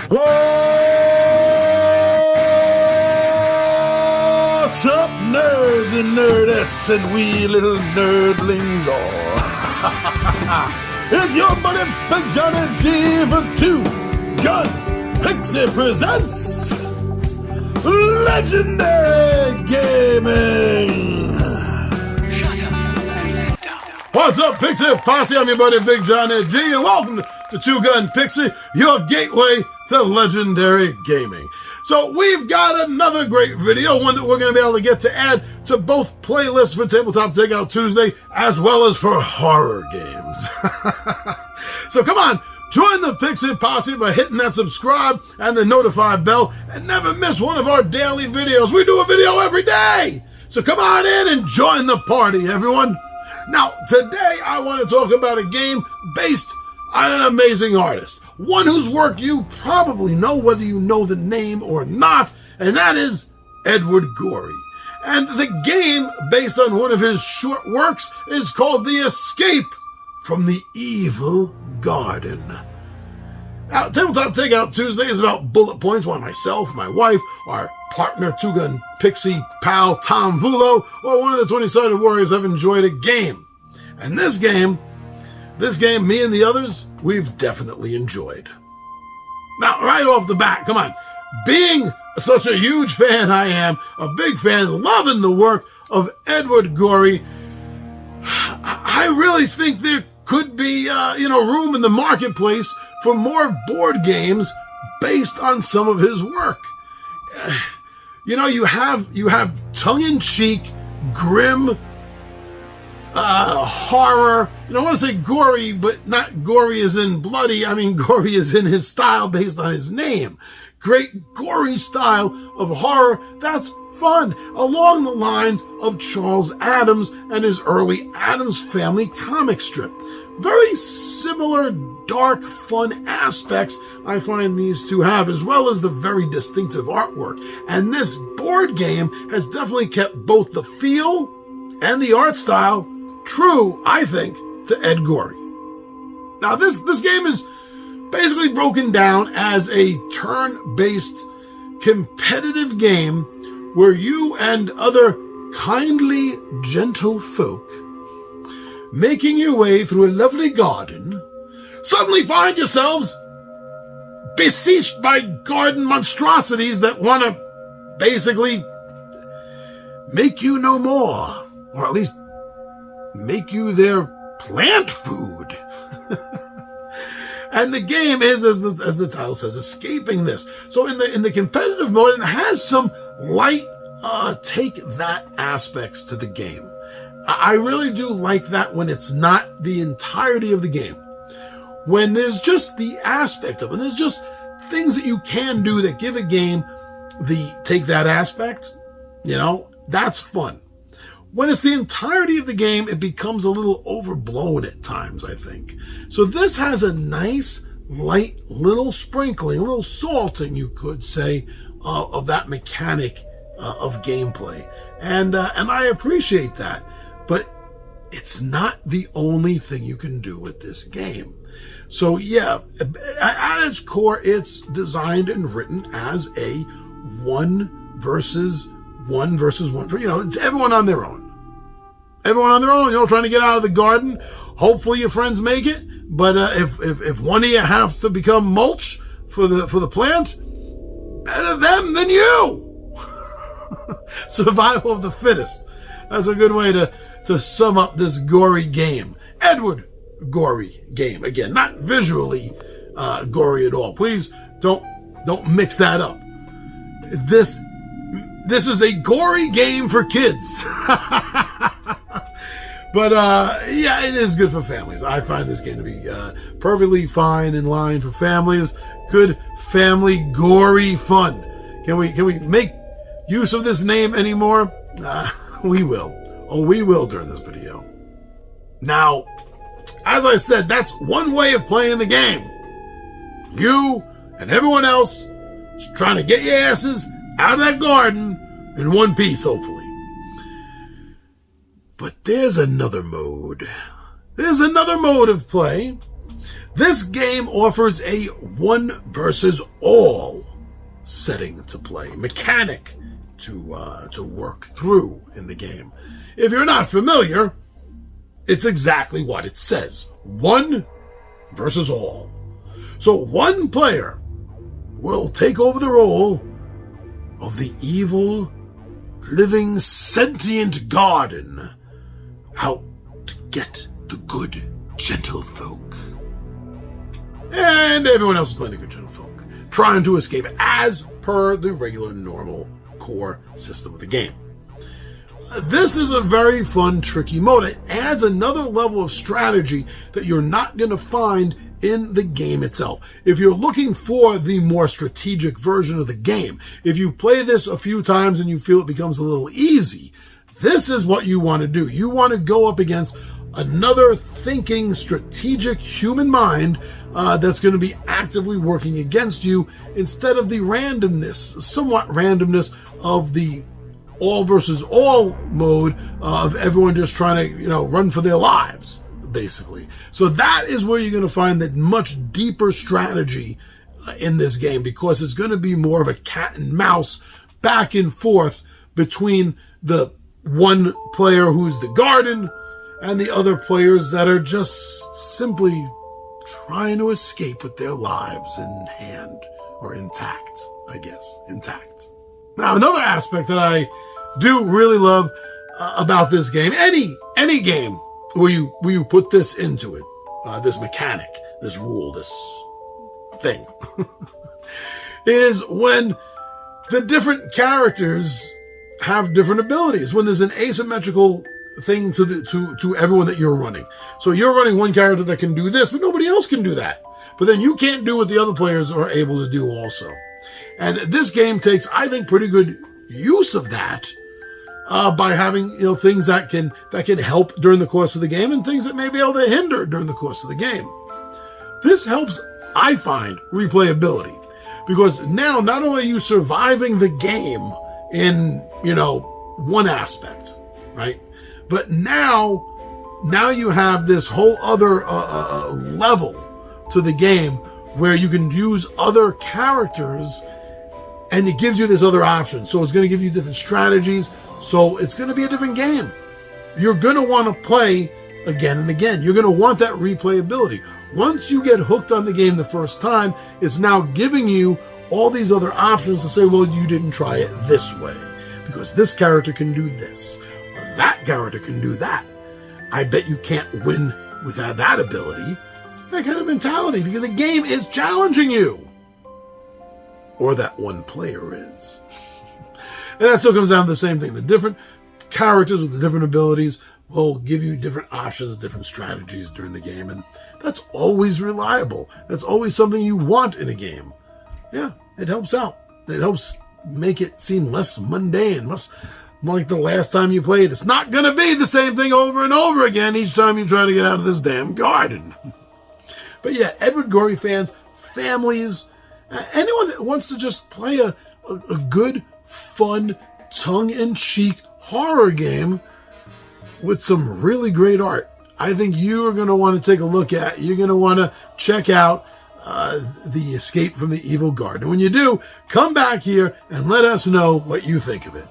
What's up, nerds and nerdettes and wee little nerdlings all? It's your buddy Big Johnny G for Two Gun Pixie presents Legendary Gaming. Shut up and sit down. What's up, Pixie Posse? I'm your buddy Big Johnny G, and welcome to Two Gun Pixie, your gateway to legendary gaming. So we've got another great video, one that we're going to be able to get to add to both playlists for Tabletop Takeout Tuesday, as well as for horror games. So come on, join the Pixie Posse by hitting that subscribe and the notify bell, and never miss one of our daily videos. We do a video every day. So come on in and join the party, everyone. Now, today I want to talk about a game based on an amazing artist, one whose work you probably know whether you know the name or not, and that is Edward Gorey. And the game, based on one of his short works, is called The Escape from the Evil Garden. Now, Tabletop Takeout Tuesday is about bullet points while myself, my wife, our partner, two-gun pixie pal Tom Vulo, or one of the 20-sided warriors have enjoyed a game. And this game, me and the others, we've definitely enjoyed. Now, right off the bat, come on. Being such a huge fan I am, a big fan, loving the work of Edward Gorey, I really think there could be, room in the marketplace for more board games based on some of his work. You have tongue-in-cheek, grim, horror. I want to say gory, but not gory as in bloody. I mean gory as in his style based on his name. Great gory style of horror that's fun, along the lines of Charles Addams and his early Addams Family comic strip. Very similar dark, fun aspects I find these two have, as well as the very distinctive artwork. And this board game has definitely kept both the feel and the art style true, I think, to Ed Gorey. Now, this game is basically broken down as a turn-based competitive game where you and other kindly, gentle folk, making your way through a lovely garden, suddenly find yourselves besieged by garden monstrosities that want to basically make you no more, or at least make you their plant food. And the game is, as the title says, escaping this. So in the competitive mode, it has some light take that aspects to the game. I really do like that when it's not the entirety of the game. When there's just the aspect of it, there's just things that you can do that give a game take that aspect, that's fun. When it's the entirety of the game, it becomes a little overblown at times, I think. So this has a nice, light, little sprinkling, a little salting, you could say, of that mechanic of gameplay. And I appreciate that. But it's not the only thing you can do with this game. So yeah, at its core, it's designed and written as a one versus one. It's everyone on their own. Everyone on their own, trying to get out of the garden. Hopefully your friends make it. But if one of you have to become mulch for the plant, better them than you. Survival of the fittest. That's a good way to sum up this gory game. Edward Gorey game. Again, not visually gory at all. Please don't mix that up. This is a gory game for kids. But it is good for families. I find this game to be perfectly fine in line for families. Good family gory fun. Can we make use of this name anymore? We will. Oh, we will during this video. Now, as I said, that's one way of playing the game. You and everyone else is trying to get your asses out of that garden in one piece, hopefully. But there's another mode. There's another mode of play This game offers a one versus all setting to play, mechanic to work through in the game. If you're not familiar, it's exactly what it says. One versus all. So one player will take over the role of the evil, living, sentient garden out to get the good gentlefolk. And everyone else is playing the good gentlefolk, trying to escape as per the regular, normal core system of the game. This is a very fun, tricky mode. It adds another level of strategy that you're not going to find in the game itself. If you're looking for the more strategic version of the game, if you play this a few times and you feel it becomes a little easy, this is what you want to do. You want to go up against another thinking, strategic human mind that's going to be actively working against you instead of the randomness, somewhat randomness of the all versus all mode of everyone just trying to, run for their lives, basically. So that is where you're going to find that much deeper strategy in this game, because it's going to be more of a cat and mouse back and forth between the one player who's the garden and the other players that are just simply trying to escape with their lives in hand, or intact, I guess, intact. Now, another aspect that I do really love about this game, any game where you put this into it, this mechanic, this rule, this thing, is when the different characters have different abilities, when there's an asymmetrical thing to everyone that you're running. So you're running one character that can do this, but nobody else can do that. But then you can't do what the other players are able to do also. And this game takes, I think, pretty good use of that by having things that can help during the course of the game and things that may be able to hinder during the course of the game. This helps, I find, replayability, because now not only are you surviving the game in one aspect, right? But now you have this whole other level to the game where you can use other characters, and it gives you this other option. So it's going to give you different strategies. So it's going to be a different game. You're going to want to play again and again. You're going to want that replayability. Once you get hooked on the game the first time, it's now giving you all these other options to say, well, you didn't try it this way, because this character can do this, or that character can do that. I bet you can't win without that ability. That kind of mentality, because the game is challenging you. Or that one player is. And that still comes down to the same thing. The different characters with the different abilities will give you different options, different strategies during the game. And that's always reliable. That's always something you want in a game. Yeah, it helps out. It helps make it seem less mundane, more like the last time you played. It's not going to be the same thing over and over again each time you try to get out of this damn garden. But yeah, Edward Gorey fans, families, anyone that wants to just play a good, fun, tongue-in-cheek horror game with some really great art, I think you are going to want to take a look at. You're going to want to check out the Escape from the Evil Garden. When you do, come back here and let us know what you think of it.